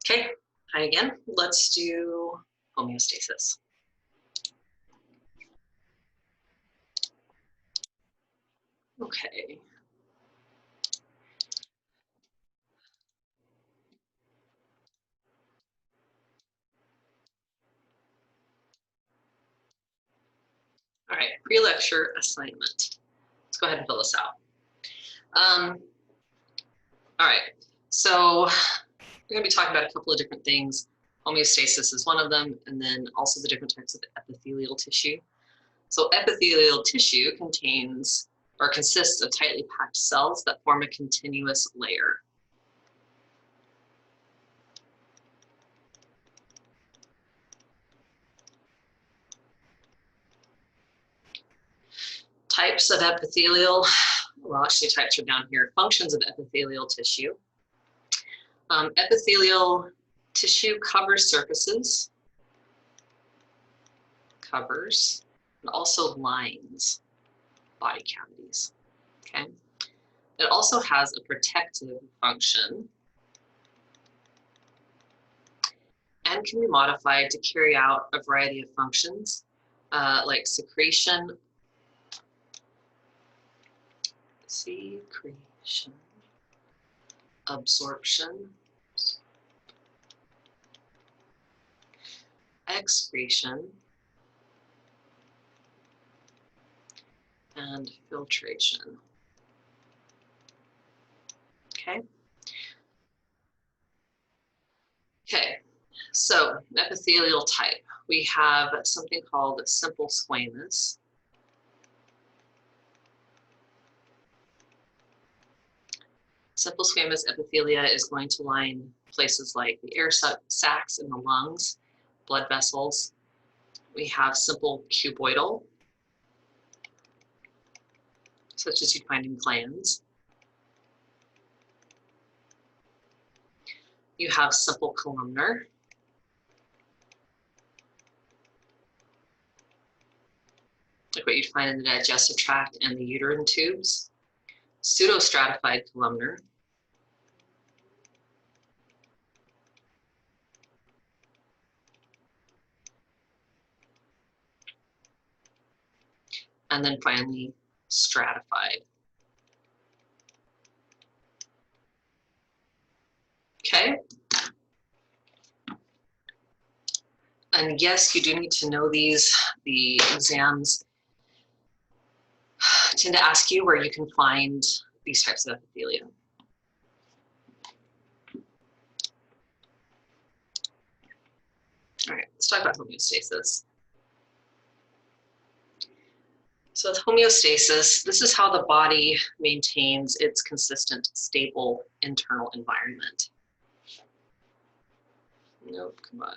Okay, hi again. Let's do homeostasis. Okay. All right, pre-lecture assignment. Let's go ahead and fill this out. All right, so we're going to be talking about a couple of different things. Homeostasis is one of them, and then also the different types of epithelial tissue. So epithelial tissue contains or consists of tightly packed cells that form a continuous layer. Types of epithelial, well, actually types are down here. Functions of epithelial tissue. Epithelial tissue covers surfaces, and also lines body cavities, okay? It also has a protective function and can be modified to carry out a variety of functions like secretion, absorption, excretion, and filtration. Okay. Okay, so epithelial type. We have something called simple squamous. Simple squamous epithelia is going to line places like the air sacs in the lungs, blood vessels. We have simple cuboidal, such as you'd find in glands. You have simple columnar. Like what you'd find in the digestive tract and the uterine tubes. Pseudostratified columnar. And then finally, stratified. Okay. And yes, you do need to know these. The exams tend to ask you where you can find these types of epithelium. All right, let's talk about homeostasis. So with homeostasis, this is how the body maintains its consistent, stable internal environment. Nope, come on.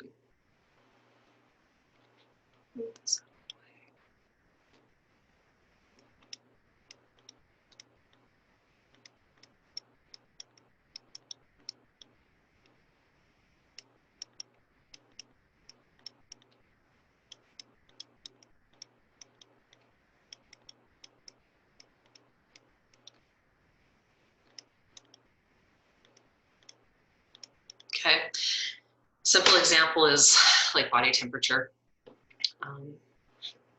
Okay, simple example is like body temperature.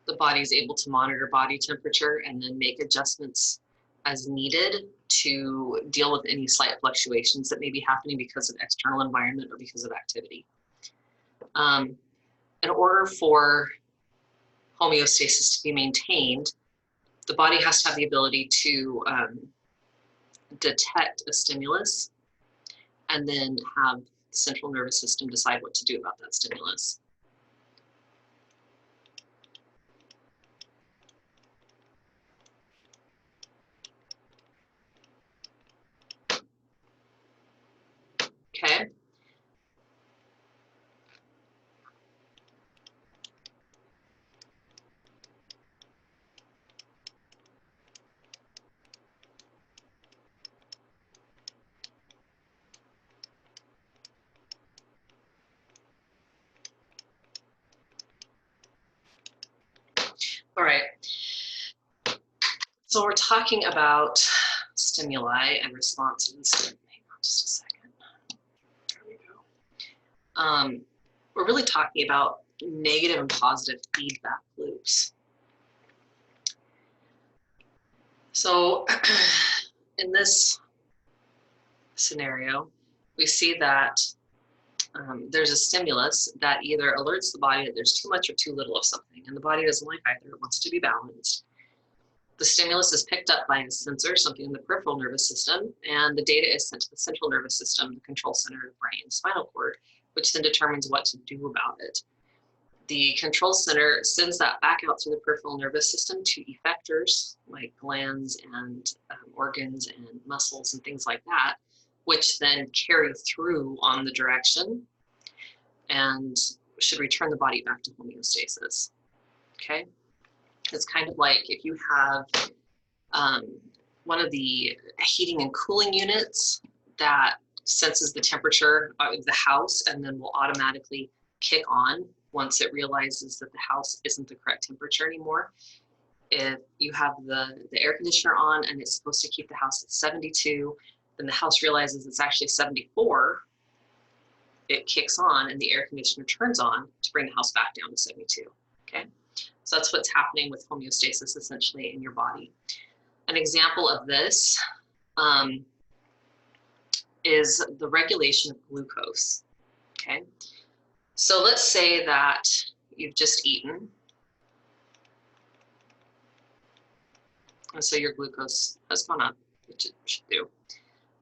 The body is able to monitor body temperature and then make adjustments as needed to deal with any slight fluctuations that may be happening because of external environment or because of activity. In order for homeostasis to be maintained, the body has to have the ability to detect a stimulus and then have the central nervous system decide what to do about that stimulus. Okay. All right. So we're talking about stimuli and responses. Hang on just a second. There we go. we're really talking about negative and positive feedback loops. So in this scenario, we see that there's a stimulus that either alerts the body that there's too much or too little of something, and the body doesn't like either, it wants to be balanced. The stimulus is picked up by a sensor, something in the peripheral nervous system, and the data is sent to the central nervous system, the control center of the brain, spinal cord, which then determines what to do about it. The control center sends that back out through the peripheral nervous system to effectors like glands and organs and muscles and things like that, which then carry through on the direction and should return the body back to homeostasis. Okay? It's kind of like if you have one of the heating and cooling units that senses the temperature of the house and then will automatically kick on once it realizes that the house isn't the correct temperature anymore. If you have the air conditioner on and it's supposed to keep the house at 72, then the house realizes it's actually 74, it kicks on and the air conditioner turns on to bring the house back down to 72, okay? So that's what's happening with homeostasis essentially in your body. An example of this is the regulation of glucose, okay? So let's say that you've just eaten, and so your glucose has gone up, which it should do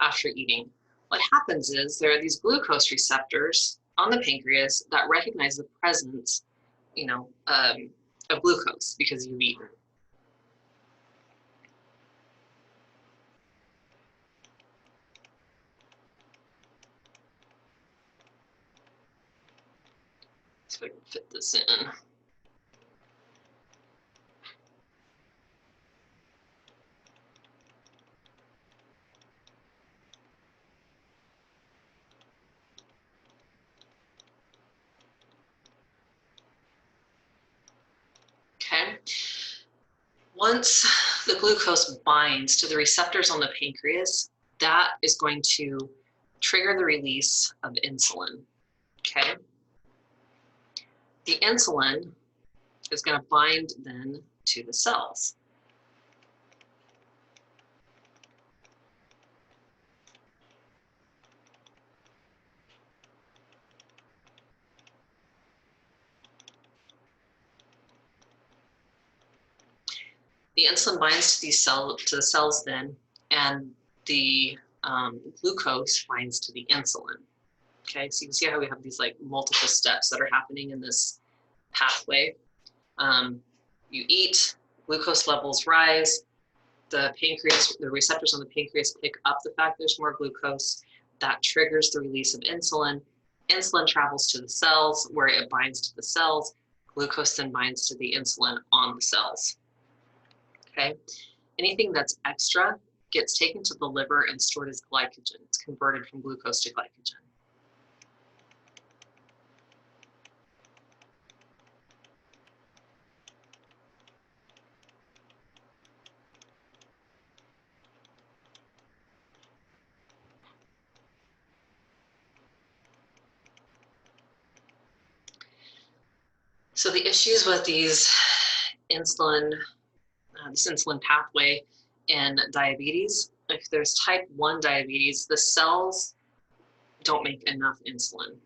after eating. What happens is there are these glucose receptors on the pancreas that recognize the presence, of glucose because you've eaten. So I can fit this in. Okay. Once the glucose binds to the receptors on the pancreas, that is going to trigger the release of insulin. Okay. The insulin is going to bind then to the cells. The insulin binds to the cells then, and the glucose binds to the insulin. Okay, so you can see how we have these like multiple steps that are happening in this pathway. You eat, glucose levels rise, the receptors on the pancreas pick up the fact there's more glucose, that triggers the release of insulin. Insulin travels to the cells where it binds to the cells, glucose then binds to the insulin on the cells. Okay, anything that's extra gets taken to the liver and stored as glycogen. It's converted from glucose to glycogen. So the issues with these insulin, this insulin pathway in diabetes, if there's type 1 diabetes, the cells don't make enough insulin.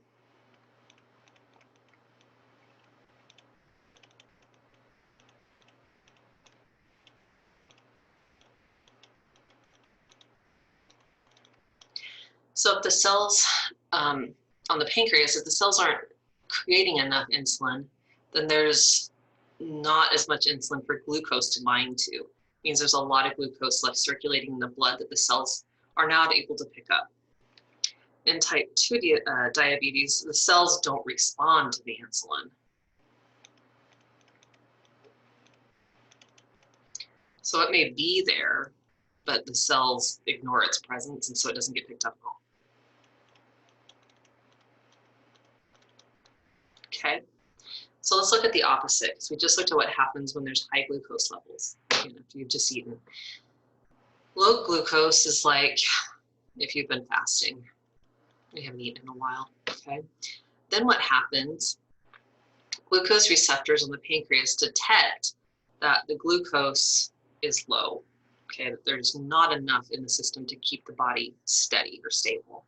So if the cells on the pancreas, if the cells aren't creating enough insulin, then there's not as much insulin for glucose to bind to. It means there's a lot of glucose left circulating in the blood that the cells are not able to pick up. In type 2 diabetes, the cells don't respond to the insulin. So it may be there, but the cells ignore its presence, and so it doesn't get picked up at all. Okay, so let's look at the opposite. So we just looked at what happens when there's high glucose levels, after you've just eaten. Low glucose is like if you've been fasting, you haven't eaten in a while, okay? then what happens, glucose receptors on the pancreas detect that the glucose is low, okay, that there's not enough in the system to keep the body steady or stable.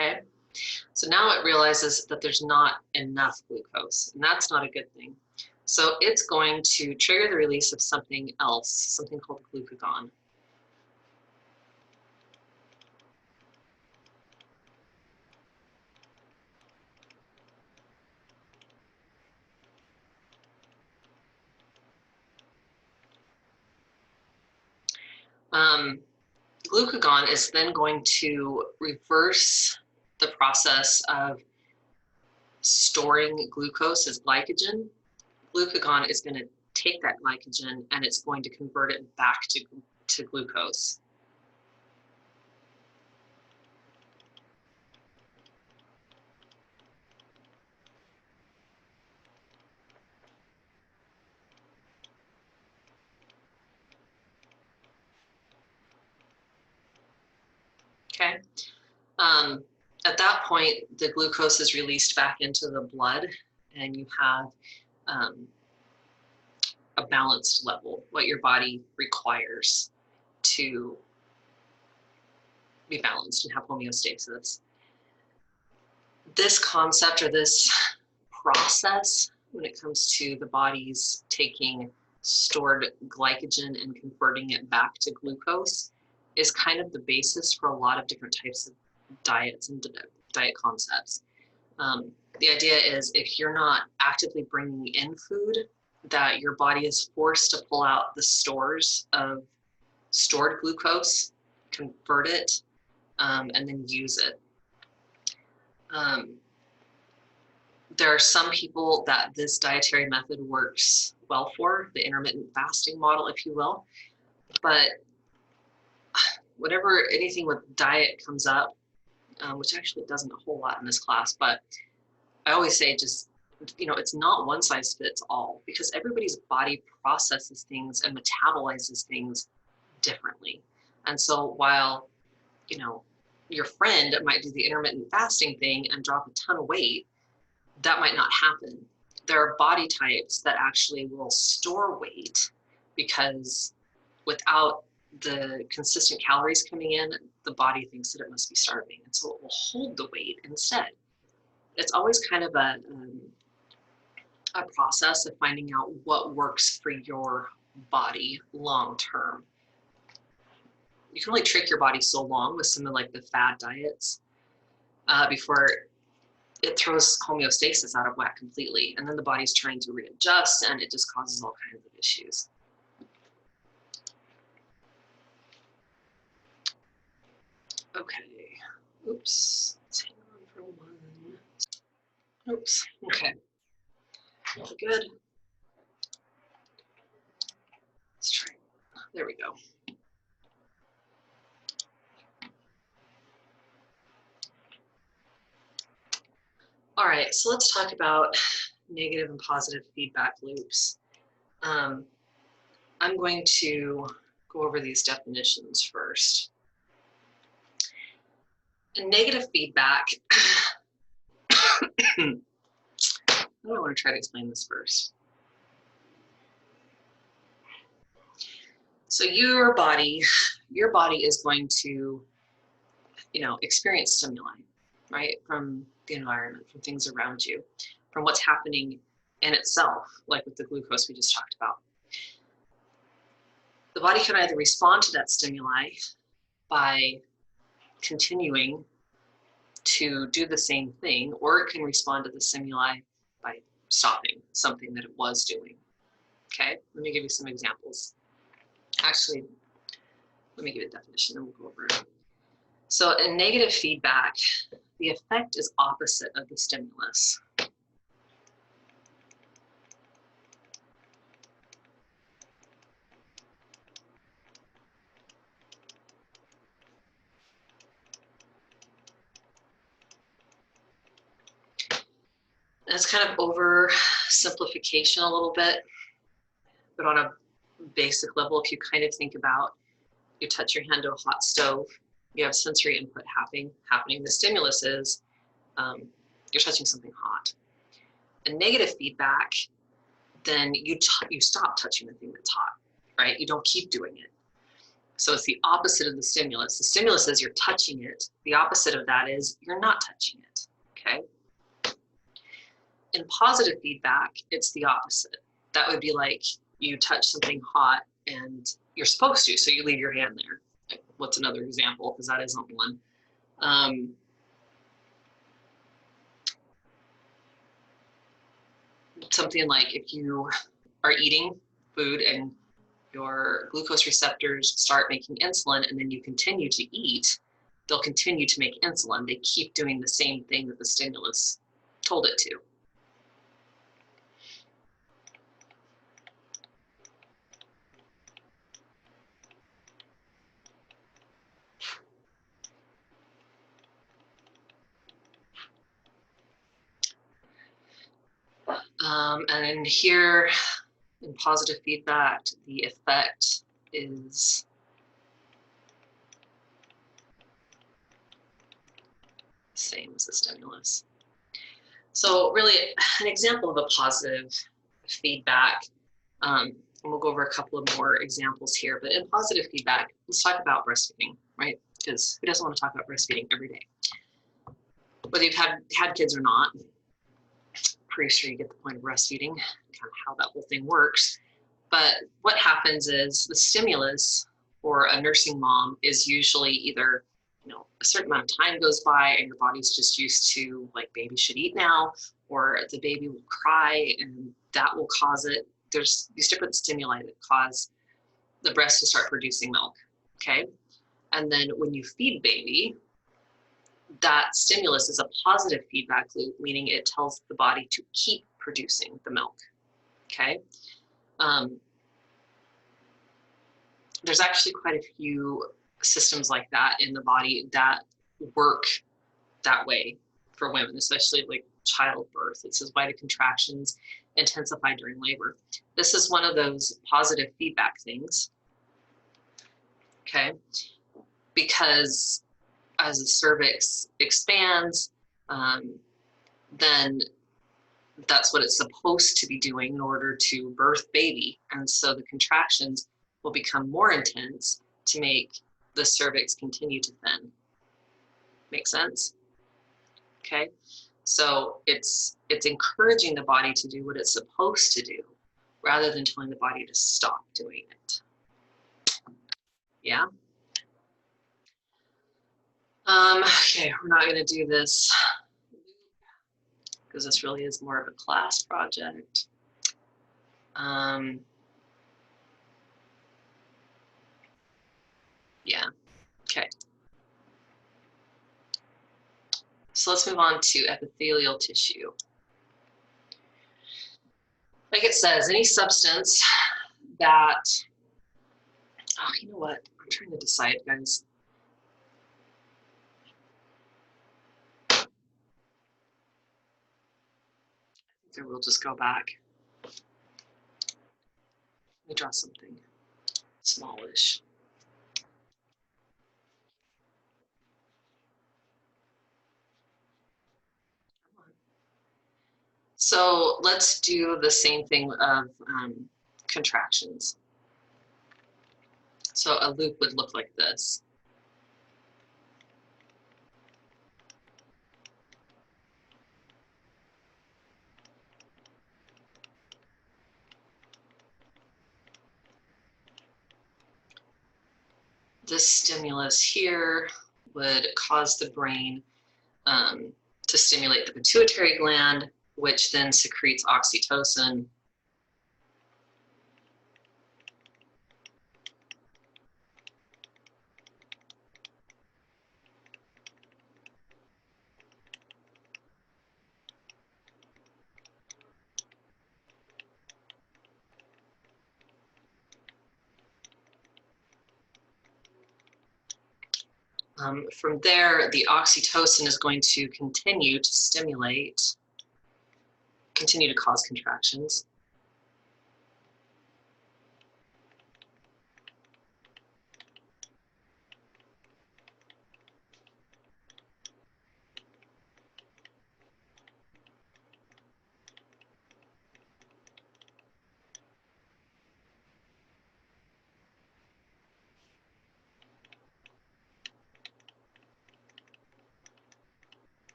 Okay, so now it realizes that there's not enough glucose, and that's not a good thing. So it's going to trigger the release of something else, something called glucagon. Glucagon is then going to reverse the process of storing glucose as glycogen. Glucagon is going to take that glycogen and it's going to convert it back to glucose. Okay. At that point, the glucose is released back into the blood and you have a balanced level, what your body requires to be balanced and have homeostasis. This concept or this process, when it comes to the body's taking stored glycogen and converting it back to glucose, is kind of the basis for a lot of different types of diets and diet concepts. The idea is if you're not actively bringing in food, that your body is forced to pull out the stores of stored glucose, convert it, and then use it. There are some people that this dietary method works well for, the intermittent fasting model, if you will. But whenever anything with diet comes up, which actually doesn't a whole lot in this class, but I always say just, it's not one size fits all because everybody's body processes things and metabolizes things differently. And so while, your friend might do the intermittent fasting thing and drop a ton of weight, that might not happen. There are body types that actually will store weight because without the consistent calories coming in, the body thinks that it must be starving. And so it will hold the weight instead. It's always kind of a process of finding out what works for your body long term. You can only trick your body so long with some of like the fad diets before it throws homeostasis out of whack completely. And then the body's trying to readjust and it just causes all kinds of issues. Okay, oops, let's hang on for one. Oops, okay, good. Let's try, there we go. All right, so let's talk about negative and positive feedback loops. I'm going to go over these definitions first. And negative feedback, I want to try to explain this first. So your body is going to, experience stimuli, right? From the environment, from things around you, from what's happening in itself, like with the glucose we just talked about. The body can either respond to that stimuli by continuing to do the same thing, or it can respond to the stimuli by stopping something that it was doing. Okay, let me give you some examples. Actually, let me give you a definition and we'll go over it. So in negative feedback, the effect is opposite of the stimulus. it's kind of oversimplification a little bit, but on a basic level, if you kind of think about, you touch your hand to a hot stove, you have sensory input happening. The stimulus is you're touching something hot. A negative feedback, then you stop touching the thing that's hot, right? You don't keep doing it. So it's the opposite of the stimulus. The stimulus is you're touching it. The opposite of that is you're not touching it, okay? In positive feedback, it's the opposite. That would be like you touch something hot and you're supposed to, so you leave your hand there. What's another example? Because that isn't one. Something like if you are eating food and your glucose receptors start making insulin and then you continue to eat, they'll continue to make insulin. They keep doing the same thing that the stimulus told it to. And in here, in positive feedback, the effect is the same as the stimulus. So really, an example of a positive feedback, and we'll go over a couple of more examples here, but in positive feedback, let's talk about breastfeeding, right? Because who doesn't want to talk about breastfeeding every day? Whether you've had kids or not, pretty sure you get the point of breastfeeding, kind of how that whole thing works. But what happens is the stimulus for a nursing mom is usually either, a certain amount of time goes by and your body's just used to, like, baby should eat now, or the baby will cry and that will cause it. There's these different stimuli that cause the breast to start producing milk, okay? And then when you feed baby, that stimulus is a positive feedback loop, meaning it tells the body to keep producing the milk, okay? There's actually quite a few systems like that in the body that work that way for women, especially like childbirth. It says why do contractions intensify during labor? This is one of those positive feedback things, okay? Because as the cervix expands, then that's what it's supposed to be doing in order to birth baby. And so the contractions will become more intense to make the cervix continue to thin. Make sense? Okay, so it's encouraging the body to do what it's supposed to do rather than telling the body to stop doing it. Yeah? Okay, we're not gonna do this because this really is more of a class project. Yeah, okay. So let's move on to epithelial tissue. Like it says, any substance that, oh, you know what? I'm trying to decide, guys. So we'll just go back. Let me draw something smallish. So let's do the same thing of contractions. So a loop would look like this. This stimulus here would cause the brain to stimulate the pituitary gland, which then secretes oxytocin. From there, the oxytocin is going to continue to stimulate continue to cause contractions.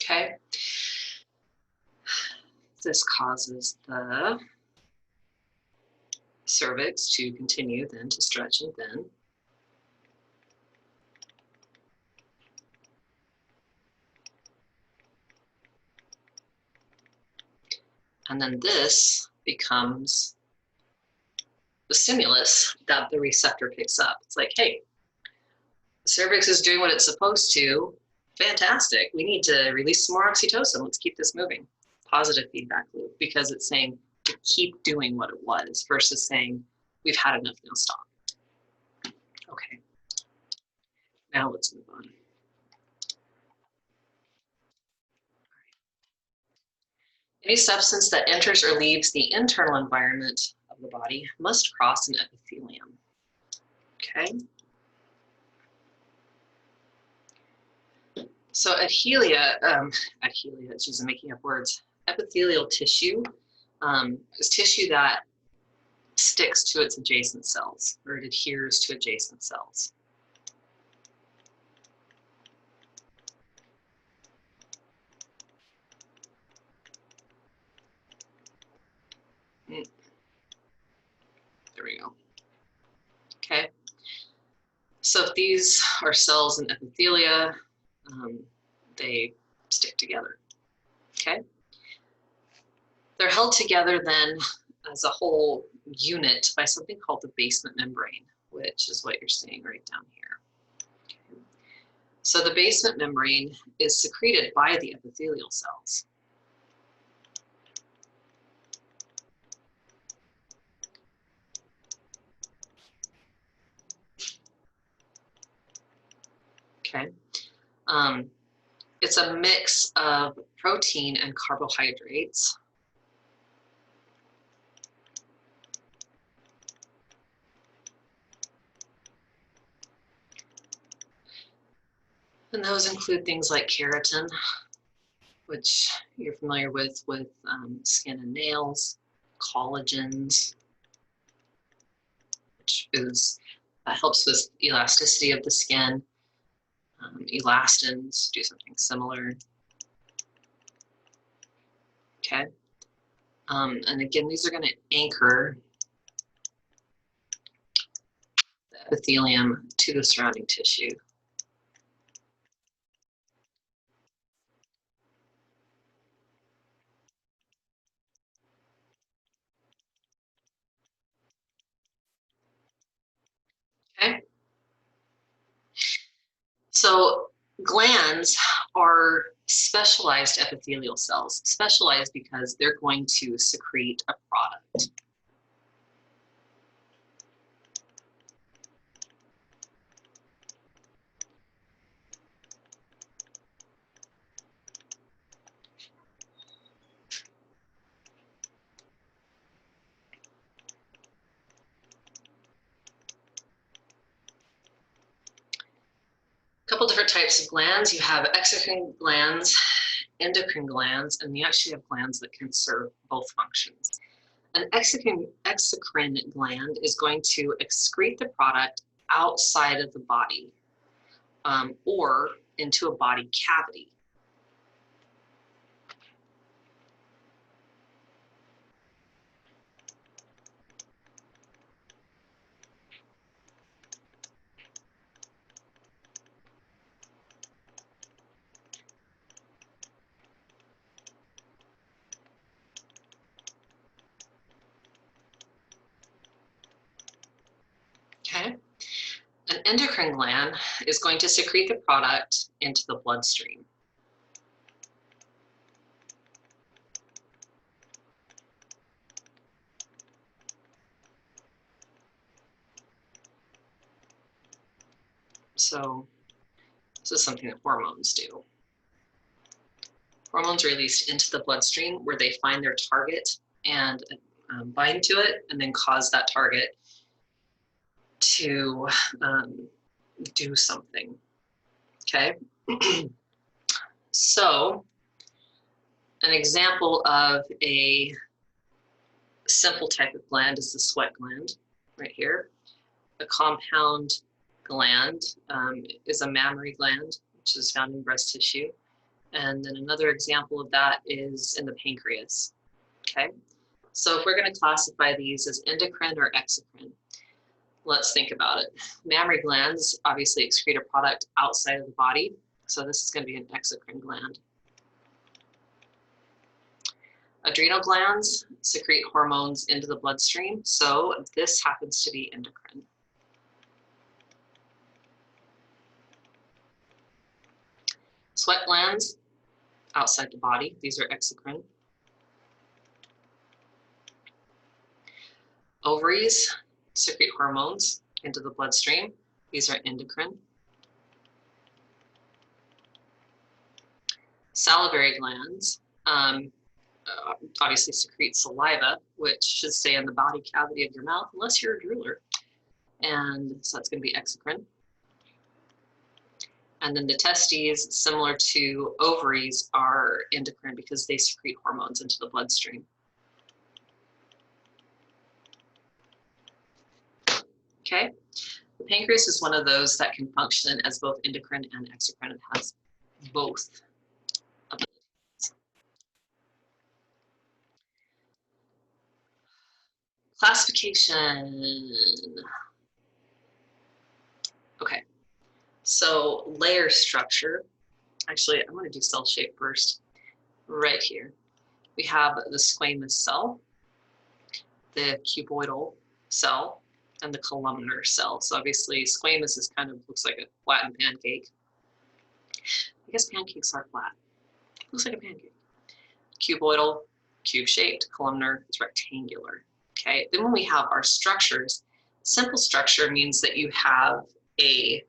Okay. This causes the cervix to continue then to stretch and thin. And then this becomes the stimulus that the receptor picks up. It's like, hey, the cervix is doing what it's supposed to. Fantastic. We need to release some more oxytocin. Let's keep this moving. Positive feedback loop, because it's saying to keep doing what it was versus saying, we've had enough, now stop. Okay. Now let's move on. Any substance that enters or leaves the internal environment of the body must cross an epithelium. Okay. So geez, I'm making up words. Epithelial tissue is tissue that sticks to its adjacent cells, or it adheres to adjacent cells. There we go. Okay. So if these are cells in epithelia, they stick together. Okay. They're held together then as a whole unit by something called the basement membrane, which is what you're seeing right down here. Okay. So the basement membrane is secreted by the epithelial cells. Okay. It's a mix of protein and carbohydrates. And those include things like keratin, which you're familiar with skin and nails, collagens, which helps with elasticity of the skin. Elastins do something similar. Okay. And again, these are going to anchor the epithelium to the surrounding tissue. Okay. So glands are specialized epithelial cells, specialized because they're going to secrete a product. A couple different types of glands. You have exocrine glands, endocrine glands, and you actually have glands that can serve both functions. An exocrine gland is going to excrete the product outside of the body or into a body cavity. Okay. An endocrine gland is going to secrete the product into the bloodstream. So this is something that hormones do. Hormones are released into the bloodstream where they find their target and bind to it and then cause that target to do something, okay? So an example of a simple type of gland is the sweat gland right here. A compound gland is a mammary gland, which is found in breast tissue. And then another example of that is in the pancreas, okay? So if we're gonna classify these as endocrine or exocrine, let's think about it. Mammary glands obviously excrete a product outside of the body, so this is gonna be an exocrine gland. Adrenal glands secrete hormones into the bloodstream, so this happens to be endocrine. Sweat glands, outside the body, these are exocrine. Ovaries secrete hormones into the bloodstream, these are endocrine. Salivary glands obviously secrete saliva, which should stay in the body cavity of your mouth unless you're a drooler. And so that's going to be exocrine. And then the testes, similar to ovaries, are endocrine because they secrete hormones into the bloodstream. Okay, the pancreas is one of those that can function as both endocrine and exocrine. It has both abilities. Classification. Okay, so layer structure. Actually, I want to do cell shape first. Right here, we have the squamous cell, the cuboidal cell, and the columnar cell. So obviously, squamous is kind of looks like a flattened pancake. I guess pancakes are flat. Looks like a pancake. Cuboidal, cube-shaped. Columnar is rectangular. Okay. Then when we have our structures, simple structure means that you have a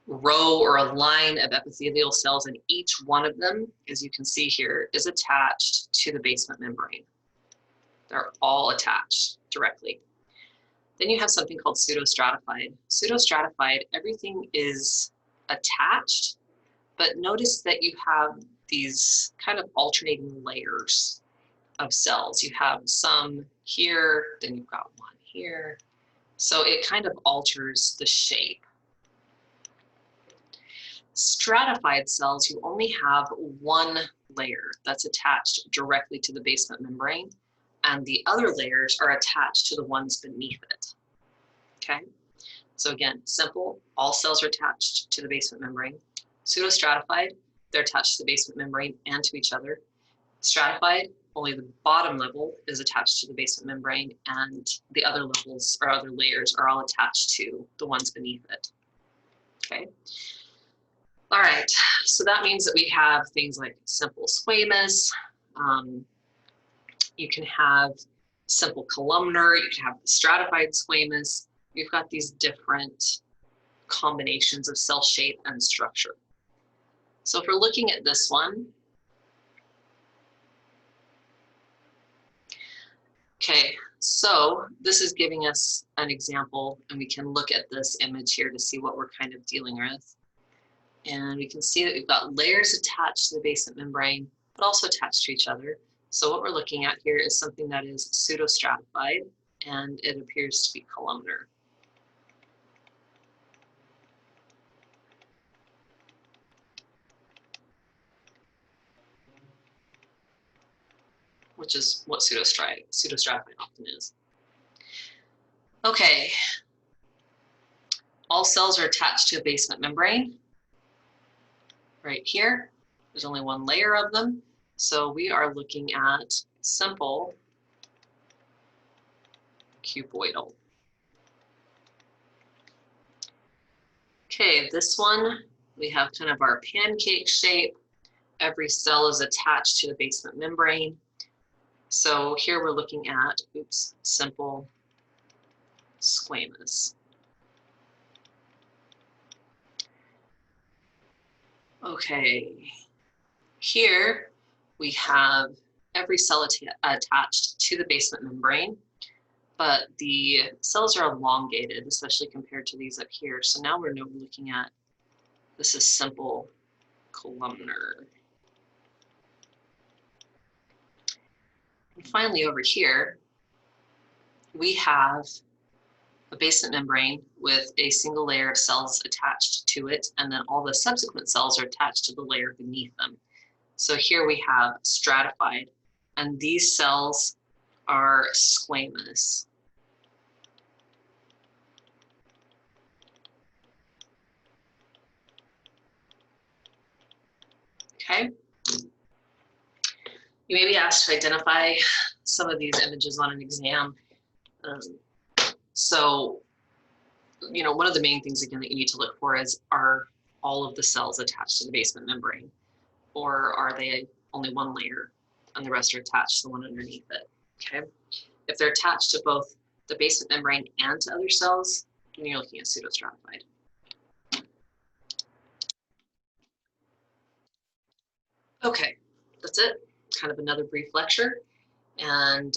row or a line of epithelial cells, and each one of them, as you can see here, is attached to the basement membrane. They're all attached directly. Then you have something called pseudostratified. Pseudostratified, everything is attached, but notice that you have these kind of alternating layers of cells. You have some here, then you've got one here. So it kind of alters the shape. Stratified cells, you only have one layer that's attached directly to the basement membrane, and the other layers are attached to the ones beneath it. Okay, so again, simple, all cells are attached to the basement membrane. Pseudostratified, they're attached to the basement membrane and to each other. Stratified, only the bottom level is attached to the basement membrane, and the other levels or other layers are all attached to the ones beneath it. Okay. All right, so that means that we have things like simple squamous, you can have simple columnar, you can have stratified squamous. You've got these different combinations of cell shape and structure. So if we're looking at this one, okay, so this is giving us an example, and we can look at this image here to see what we're kind of dealing with. And we can see that we've got layers attached to the basement membrane, but also attached to each other. So what we're looking at here is something that is pseudostratified, and it appears to be columnar. Which is what pseudostratified often is. Okay, all cells are attached to a basement membrane. Right here, there's only one layer of them. So we are looking at simple cuboidal. Okay, this one, we have kind of our pancake shape. Every cell is attached to the basement membrane. So here we're looking at, simple squamous. Okay, Here we have every cell attached to the basement membrane, but the cells are elongated, especially compared to these up here. So now we're looking at, this is simple columnar. And finally, over here, we have a basement membrane with a single layer of cells attached to it, and then all the subsequent cells are attached to the layer beneath them. So here we have stratified, and these cells are squamous. Okay. You may be asked to identify some of these images on an exam. So, one of the main things again that you need to look for is, are all of the cells attached to the basement membrane, or are they only one layer and the rest are attached to the one underneath it? Okay. If they're attached to both the basement membrane and to other cells, then you're looking at pseudostratified. Okay, that's it. Kind of another brief lecture, and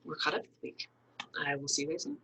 we're caught up for the week. I will see you guys soon.